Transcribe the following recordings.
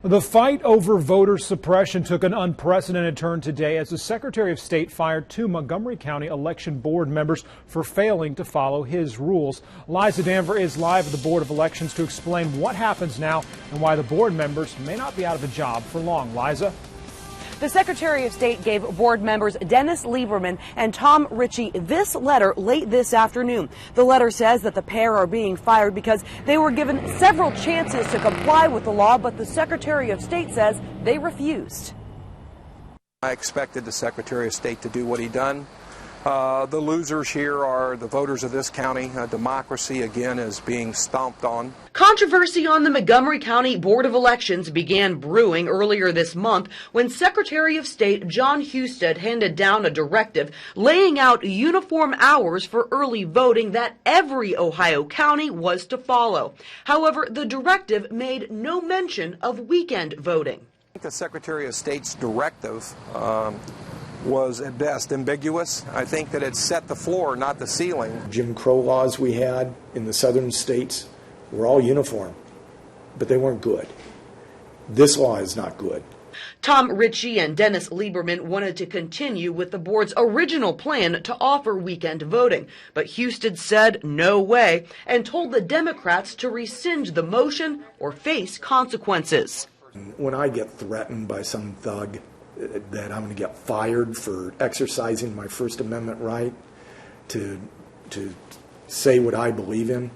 The fight over voter suppression took an unprecedented turn today as the Secretary of State fired 2 Montgomery County Election Board members for failing to follow his rules. Liza Danver is live at the Board of Elections to explain what happens now and why the board members may not be out of a job for long. Liza? The Secretary of State gave board members Dennis Lieberman and Tom Ritchie this letter late this afternoon. The letter says that the pair are being fired because they were given several chances to comply with the law, but the Secretary of State says they refused. I expected the Secretary of State to do what he done. The losers here are the voters of this county. Democracy, again, is being stomped on. Controversy on the Montgomery County Board of Elections began brewing earlier this month when Secretary of State Jon Husted handed down a directive laying out uniform hours for early voting that every Ohio county was to follow. However, the directive made no mention of weekend voting. I think the Secretary of State's directive was at best ambiguous. I think that it set the floor, not the ceiling. Jim Crowe laws we had in the southern states were all uniform, but they weren't good. This law is not good. Tom Ritchie and Dennis Lieberman wanted to continue with the board's original plan to offer weekend voting, but Husted said no way and told the Democrats to rescind the motion or face consequences. When I get threatened by some thug that I'm going to get fired for exercising my First Amendment right to say what I believe in,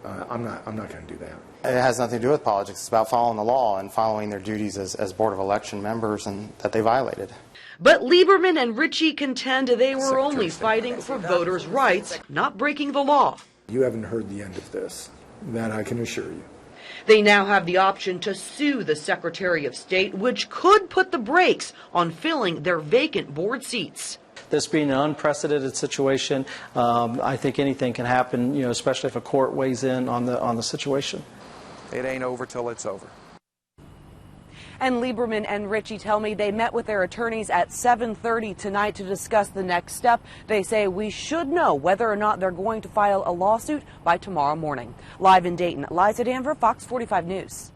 I'm not going to do that. It has nothing to do with politics. It's about following the law and following their duties as Board of Election members, and that they violated. But Lieberman and Ritchie contend they were only fighting for voters' rights, not breaking the law. You haven't heard the end of this. That I can assure you. They now have the option to sue the Secretary of State, which could put the brakes on filling their vacant board seats. This being an unprecedented situation, I think anything can happen, especially if a court weighs in on the situation. It ain't over till it's over. And Lieberman and Ritchie tell me they met with their attorneys at 7:30 tonight to discuss the next step. They say we should know whether or not they're going to file a lawsuit by tomorrow morning. Live in Dayton, Liza Danver, Fox 45 News.